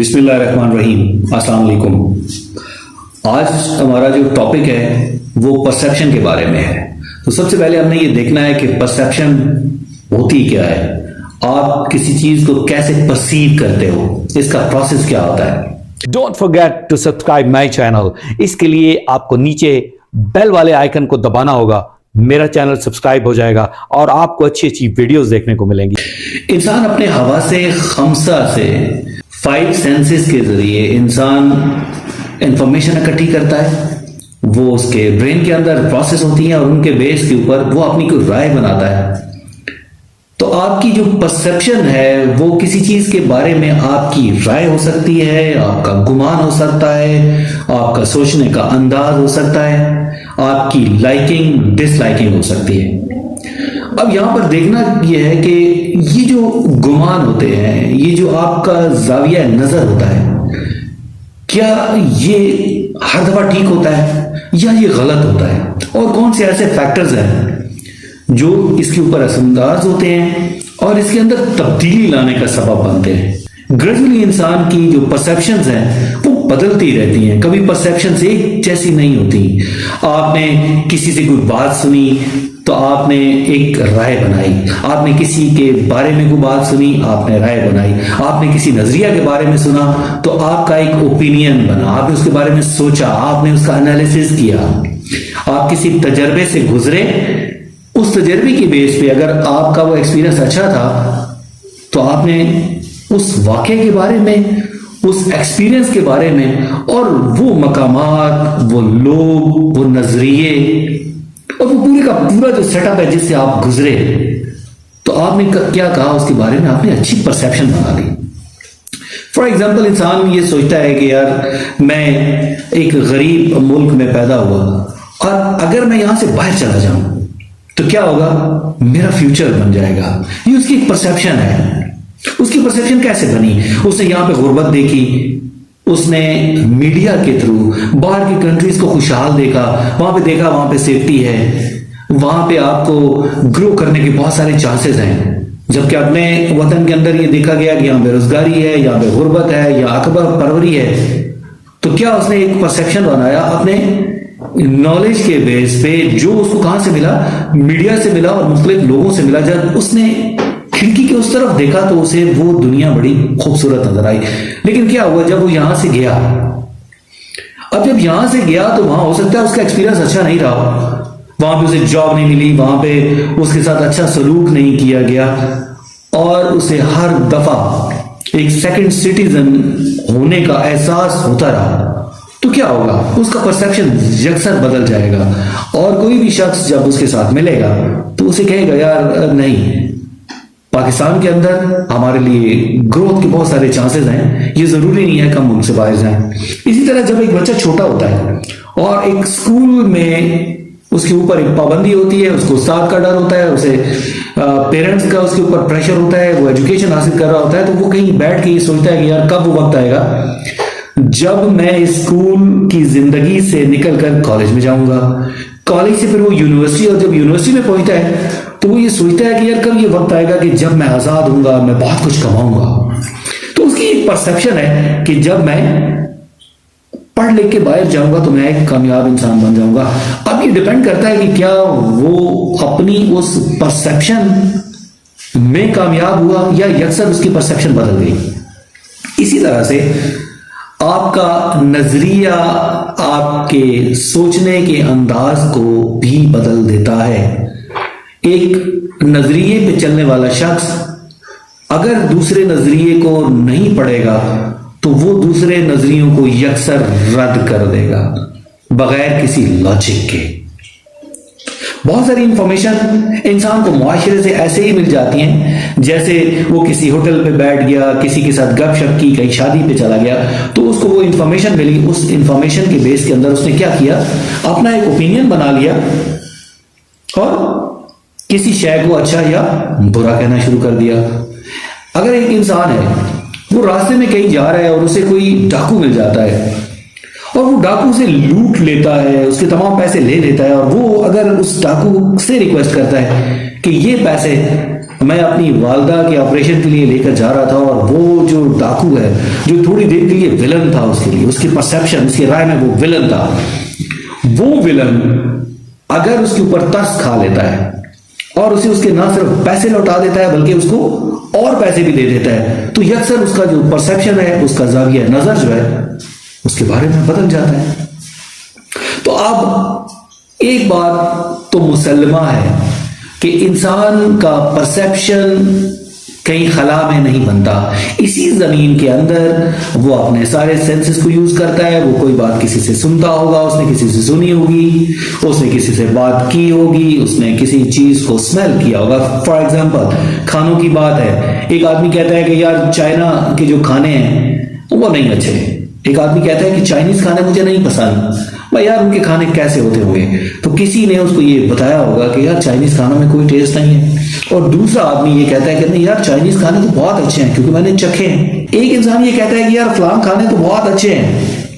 बिस्मिल्लाहिर्रहमानिर्रहीम, अस्सलाम वालेकुम। आज हमारा जो टॉपिक है वो परसेप्शन के बारे में है। तो सबसे पहले हमने ये देखना है कि परसेप्शन होती क्या है, आप किसी चीज को कैसे परसीव करते हो, इसका प्रोसेस क्या होता है। Don't forget to subscribe my channel. इसके लिए आपको नीचे बेल वाले आइकन को दबाना होगा, मेरा चैनल सब्सक्राइब हो जाएगा और आपको अच्छी अच्छी वीडियोस देखने को मिलेंगी। इंसान अपने हवासे खमसा से 5 सेंसेस के जरिए इंसान इंफॉर्मेशन इकट्ठी करता है, वो उसके ब्रेन के अंदर प्रोसेस होती है और उनके बेस के ऊपर वो अपनी कोई राय बनाता है। तो आपकी जो परसेप्शन है वो किसी चीज के बारे में आपकी राय हो सकती है, आपका गुमान हो सकता है, आपका सोचने का अंदाज हो सकता है, आपकी लाइकिंग डिसलाइकिंग हो सकती है। अब यहां पर देखना यह है कि ये जो गुमान होते हैं, ये जो आपका जाविया नजर होता है, क्या ये हर दफा ठीक होता है या ये गलत होता है, और कौन से ऐसे फैक्टर्स हैं जो इसके ऊपर असरअंदाज होते हैं और इसके अंदर तब्दीली लाने का सबब बनते हैं। ग्रेजुअली इंसान की जो परसेप्शंस हैं वो बदलती रहती हैं, कभी परसेप्शंस एक जैसी नहीं होती। आपने किसी से कोई बात सुनी तो आपने एक राय बनाई, आपने किसी के बारे में कोई बात सुनी, आपने राय बनाई, आपने किसी नजरिया के बारे में सुना तो आपका एक ओपिनियन बना, आपने उसके बारे में सोचा, आपने उसका एनालिसिस किया, आप किसी तजर्बे से गुजरे, उस तजर्बे की बेस पे अगर आपका वो एक्सपीरियंस अच्छा था तो आपने उस वाक़े के बारे में, उस एक्सपीरियंस के बारे में और वो मकामात, वो लोग, वो नजरिए और वो पूरे का पूरा जो सेटअप है जिससे आप गुजरे, तो आपने क्या कहा उसके बारे में, आपने अच्छी परसेप्शन बना ली। फॉर एग्जाम्पल, इंसान ये सोचता है कि यार मैं एक गरीब मुल्क में पैदा हुआ और अगर मैं यहां से बाहर चला जाऊं तो क्या होगा, मेरा फ्यूचर बन जाएगा। ये उसकी परसेप्शन है। उसकी परसेप्शन कैसे बनी, उसने यहां पे गुर्बत देखी, उसने मीडिया के थ्रू बाहर की कंट्रीज को खुशहाल देखा, वहां पे देखा वहां पे सेफ्टी है, वहां पे आपको ग्रो करने के बहुत सारे चांसेस हैं, जबकि अपने वतन के अंदर ये देखा गया कि यहाँ बेरोजगारी है, यहाँ पे गुर्बत है या अकबर परवरी है। तो क्या उसने एक परसेप्शन बनाया अपने नॉलेज के बेस पे, जो उसको कहां से मिला, मीडिया से मिला और मुख्तलिफ लोगों से मिला। जब उसने खिड़की के उस तरफ देखा तो उसे वो दुनिया बड़ी खूबसूरत नजर आई। लेकिन क्या हुआ जब वो यहां से गया, अब जब यहां से गया तो वहां हो सकता है उसका एक्सपीरियंस अच्छा नहीं रहा, वहां पे उसे जॉब नहीं मिली, वहां पे उसके साथ अच्छा सलूक नहीं किया गया और उसे हर दफा एक सेकंड सिटीजन होने का एहसास होता रहा। तो क्या होगा, उसका परसेप्शन यकसर बदल जाएगा और कोई भी शख्स जब उसके साथ मिलेगा तो उसे कहेगा यार नहीं, पाकिस्तान के अंदर हमारे लिए ग्रोथ के बहुत सारे चांसेस हैं, ये जरूरी नहीं है कि हम मुल्क से बाहर जाएं। इसी तरह जब एक बच्चा छोटा होता है और एक स्कूल में उसके ऊपर एक पाबंदी होती है, उसको उस्ताद का डर होता है, उसे पेरेंट्स का उसके ऊपर प्रेशर होता है, वो एजुकेशन हासिल कर रहा होता है, तो वो कहीं बैठ के ये सोचता है कि यार कब वो वक्त आएगा जब मैं स्कूल की जिंदगी से निकलकर कॉलेज में जाऊंगा, कॉलेज से फिर वो यूनिवर्सिटी, और जब यूनिवर्सिटी में पहुंचता है तो वो ये सोचता है कि यार कब ये वक्त आएगा कि जब मैं आजाद हूंगा, मैं बहुत कुछ कमाऊंगा। तो उसकी एक परसेप्शन है कि जब मैं पढ़ लिख के बाहर जाऊंगा तो मैं एक कामयाब इंसान बन जाऊंगा। अब ये डिपेंड करता है कि क्या वो अपनी उस परसेप्शन में कामयाब हुआ या यकसर उसकी परसेप्शन बदल गई। इसी तरह से आपका नजरिया आपके सोचने के अंदाज को भी बदल देता है। एक नजरिए पे चलने वाला शख्स अगर दूसरे नजरिए को नहीं पढ़ेगा तो वो दूसरे नजरियों को यकसर रद्द कर देगा बगैर किसी लॉजिक के। बहुत सारी इंफॉर्मेशन इंसान को मुआशरे से ऐसे ही मिल जाती हैं, जैसे वो किसी होटल पे बैठ गया, किसी के साथ गपशप की, कहीं शादी पे चला गया तो उसको वो इंफॉर्मेशन मिली, उस इंफॉर्मेशन के बेस के अंदर उसने क्या किया, अपना एक ओपिनियन बना लिया और किसी शय को अच्छा या बुरा कहना शुरू कर दिया। अगर एक इंसान है वो रास्ते में कहीं जा रहा है और उसे कोई डाकू मिल जाता है और वो डाकू से लूट लेता है, उसके तमाम पैसे ले लेता है और वो अगर उस डाकू से रिक्वेस्ट करता है कि ये पैसे मैं अपनी वालदा के ऑपरेशन के लिए लेकर जा रहा था और वो जो डाकू है जो थोड़ी देर के लिए विलन था, उसके लिए उसकी परसेप्शन, उसकी राय में वो विलन था, वो विलन अगर उसके ऊपर तरस खा लेता है और उसे उसके ना सिर्फ पैसे लौटा देता है बल्कि उसको और पैसे भी दे देता है, तो यकसर उसका जो परसेप्शन है, उसका जाविया नजर जो है उसके बारे में बदल जाता है। तो अब एक बात तो मुसल्लमा है कि इंसान का परसेप्शन कहीं खला में नहीं बनता, इसी जमीन के अंदर वो अपने सारे सेंसेस को यूज करता है। वो कोई बात किसी से सुनता होगा, उसने किसी से सुनी होगी, उसने किसी से बात की होगी, उसने किसी चीज को स्मेल किया होगा। फॉर एग्जाम्पल खानों की बात है, एक आदमी कहता है कि यार चाइना के जो खाने हैं वो नहीं अच्छे, एक आदमी कहता है कि चाइनीज खाने मुझे नहीं पसंद, भाई यार उनके खाने कैसे होते होंगे, तो किसी ने उसको ये बताया होगा कि यार चाइनीज खानों में कोई टेस्ट नहीं है। और दूसरा आदमी ये कहता है कि नहीं यार चाइनीज खाने तो बहुत अच्छे हैं क्योंकि मैंने चखे हैं। एक इंसान ये कहता है कि यार फलां खाने तो बहुत अच्छे हैं,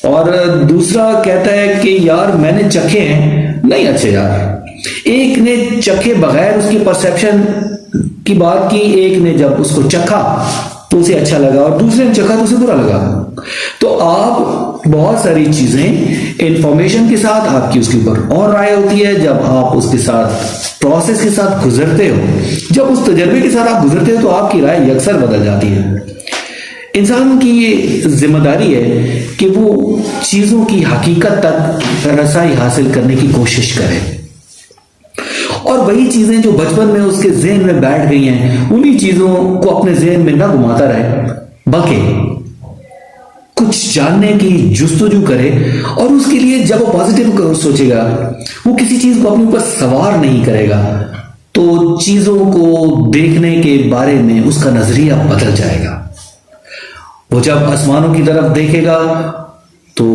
और दूसरा कहता है कि यार मैंने चखे हैं, नहीं अच्छे यार। एक ने चखे बगैर उसकी परसेप्शन की बात की, एक ने जब उसको चखा तो उसे अच्छा लगा और दूसरे ने चखा तो उसे बुरा लगा। तो आप बहुत सारी चीजें इंफॉर्मेशन के साथ आपकी उसके ऊपर और राय होती है, जब आप उसके साथ प्रोसेस के साथ गुजरते हो, जब उस तजर्बे के साथ आप गुजरते हो तो आपकी राय यकसर बदल जाती है। इंसान की ये जिम्मेदारी है कि वो चीजों की हकीकत तक रसाई हासिल करने की कोशिश करे, और वही चीजें जो बचपन में उसके ज़हन में बैठ गई हैं उन्हीं चीजों को अपने ज़हन में ना घुमाता रहे, बल्कि कुछ जानने की जुस्तजू करे। और उसके लिए जब वो पॉजिटिव सोचेगा, वो किसी चीज को अपने ऊपर सवार नहीं करेगा, तो चीजों को देखने के बारे में उसका नजरिया बदल जाएगा। वो जब आसमानों की तरफ देखेगा तो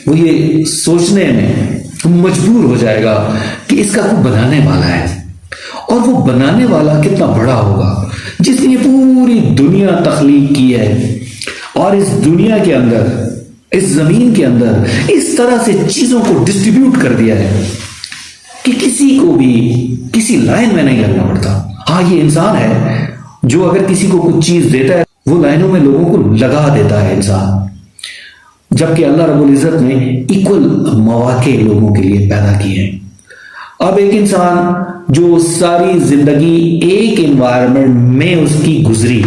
वो ये सोचने में मजबूर हो जाएगा कि इसका कोई बनाने वाला है, और वो बनाने वाला कितना बड़ा होगा जिसने ये पूरी दुनिया तख्लीक की है, और इस दुनिया के अंदर, इस जमीन के अंदर इस तरह से चीजों को डिस्ट्रीब्यूट कर दिया है कि किसी को भी किसी लाइन में नहीं लगना पड़ता। हाँ, ये इंसान है जो अगर किसी को कुछ चीज देता है वो लाइनों में लोगों को लगा देता है इंसान, जबकि अल्लाह रब्बुल इज्जत ने इक्वल मौके लोगों के लिए पैदा किए हैं। अब एक इंसान जो सारी जिंदगी एक एनवायरनमेंट में उसकी गुजरी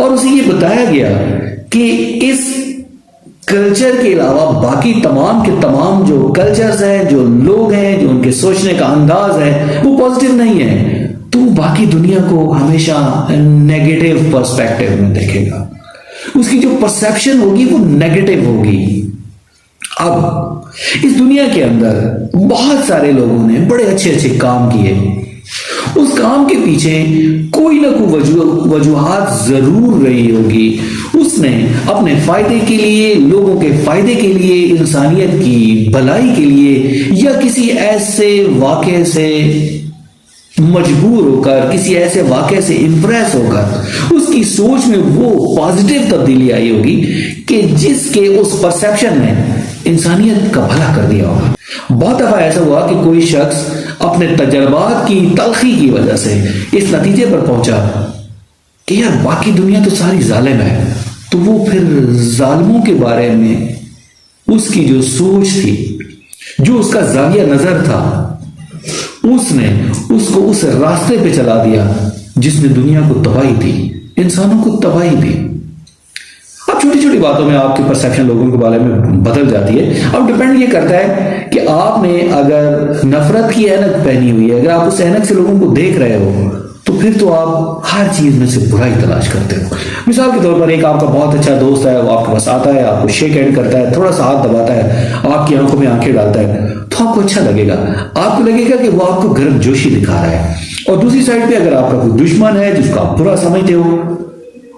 और उसे ये बताया गया कि इस कल्चर के अलावा बाकी तमाम के तमाम जो कल्चर्स हैं, जो लोग हैं, जो उनके सोचने का अंदाज है वो पॉजिटिव नहीं है, तो बाकी दुनिया को हमेशा नेगेटिव पर्सपेक्टिव में देखेगा, उसकी जो परसेप्शन होगी वो नेगेटिव होगी। अब इस दुनिया के अंदर बहुत सारे लोगों ने बड़े अच्छे अच्छे काम किए, उस काम के पीछे कोई ना कोई वजूहात जरूर रही होगी। उसने अपने फायदे के लिए, लोगों के फायदे के लिए, इंसानियत की भलाई के लिए, या किसी ऐसे वाक़े से मजबूर होकर, किसी ऐसे वाक़े से इंप्रेस होकर उसकी सोच में वो पॉजिटिव तब्दीली आई होगी कि जिसके उस परसेप्शन ने इंसानियत का भला कर दिया होगा। बहुत दफा ऐसा हुआ कि कोई शख्स अपने तजर्बात की तलखी की वजह से इस नतीजे पर पहुंचा कि यार बाकी दुनिया तो सारी जालिम है, तो वो फिर जालिमों के बारे में उसकी जो सोच थी, जो उसका जाविया नजर था, उसने उसको उस रास्ते पे चला दिया जिसने दुनिया को तबाही दी, इंसानों को तबाही दी। अब छोटी छोटी बातों में आपकी परसेप्शन लोगों के बारे में बदल जाती है। अब डिपेंड ये करता है कि आपने अगर नफरत की ऐनक पहनी हुई है, अगर आप उस ऐनक से लोगों को देख रहे हो, तो फिर तो आप हर चीज में से बुराई तलाश करते हो। मिसाल के तौर पर एक आपका बहुत अच्छा दोस्त है, वो आपके पास आता है, आपको शेक हैंड करता है, थोड़ा सा हाथ दबाता है, आपकी आंखों में आंखें डालता है, तो आपको अच्छा लगेगा, आपको लगेगा कि वो आपको गर्मजोशी दिखा रहा है। और दूसरी साइड पे अगर आपका कोई दुश्मन है जिसको आप बुरा समझते हो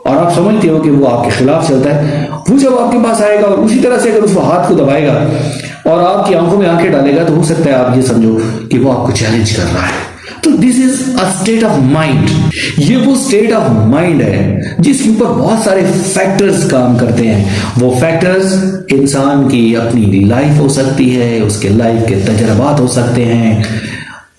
और आप समझते हो कि वो आपके खिलाफ चलता है, वो जब आपके पास आएगा और उसी तरह से अगर उस हाथ को दबाएगा और आपकी आंखों में आंखें डालेगा, तो हो सकता है आप ये समझो कि वो आपको चैलेंज कर रहा है। तो this is a state of mind. ये वो स्टेट ऑफ माइंड है जिसके ऊपर बहुत सारे फैक्टर्स काम करते हैं। वो फैक्टर्स इंसान की अपनी लाइफ हो सकती है, उसके लाइफ के तजर्बात हो सकते हैं,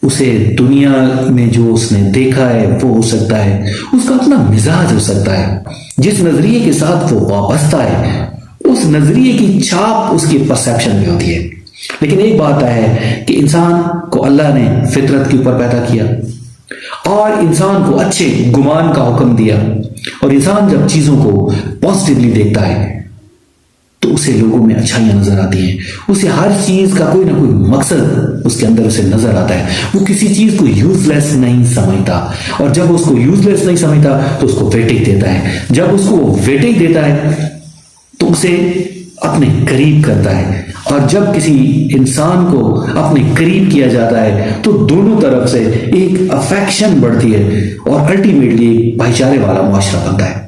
उसे दुनिया में जो उसने देखा है वो हो सकता है, उसका अपना मिजाज हो सकता है, जिस नजरिए के साथ वो वाबस्ता है उस नजरिए की छाप उसकी परसेप्शन में होती है। लेकिन एक बात है कि इंसान को अल्लाह ने फितरत के ऊपर पैदा किया और इंसान को अच्छे गुमान का हुक्म दिया, और इंसान जब चीजों को पॉजिटिवली देखता है तो उसे लोगों में अच्छाइयां नजर आती हैं, उसे हर चीज का कोई ना कोई मकसद उसके अंदर उसे नजर आता है, वो किसी चीज को यूजलेस नहीं समझता, और जब उसको यूजलेस नहीं समझता तो उसको वेटेज देता है, जब उसको वेटेज देता है तो उसे अपने करीब करता है, और जब किसी इंसान को अपने करीब किया जाता है तो दोनों तरफ से एक अफेक्शन बढ़ती है और अल्टीमेटली एक भाईचारे वाला मुआशरा बनता है।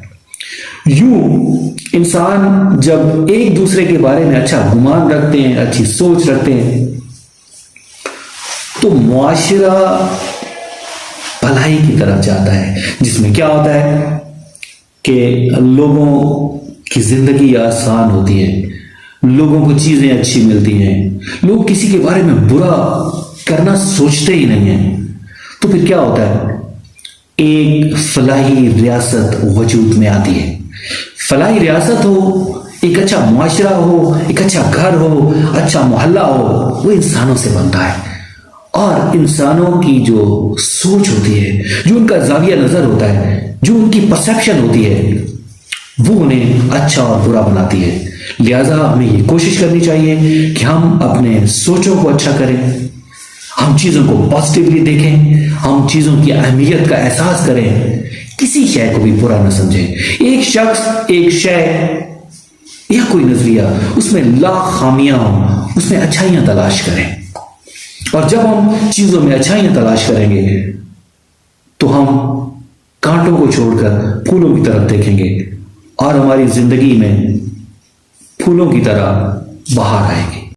यूं इंसान जब एक दूसरे के बारे में अच्छा गुमान रखते हैं, अच्छी सोच रखते हैं, तो मुआशरा भलाई की तरफ जाता है, जिसमें क्या होता है कि लोगों की जिंदगी आसान होती है, लोगों को चीजें अच्छी मिलती हैं, लोग किसी के बारे में बुरा करना सोचते ही नहीं है। तो फिर क्या होता है, एक फलाही रियासत वजूद में आती है। फलाही रियासत हो, एक अच्छा मुआशरा हो, एक अच्छा घर हो, अच्छा मोहल्ला हो, वो इंसानों से बनता है, और इंसानों की जो सोच होती है, जो उनका जाविया नजर होता है, जो उनकी परसेप्शन होती है, वो उन्हें अच्छा और बुरा बनाती है। लिहाजा हमें ये कोशिश करनी चाहिए कि हम अपने सोचों को अच्छा करें, हम चीजों को पॉजिटिवली देखें, हम चीजों की अहमियत का एहसास करें, किसी शय को भी बुरा न समझें। एक शख्स, एक शय या कोई नजरिया, उसमें लाख खामियां हों, उसमें अच्छाइयां तलाश करें, और जब हम चीजों में अच्छाइयां तलाश करेंगे तो हम कांटों को छोड़कर फूलों की तरफ देखेंगे, और हमारी जिंदगी में फूलों की तरह बहार आएगी।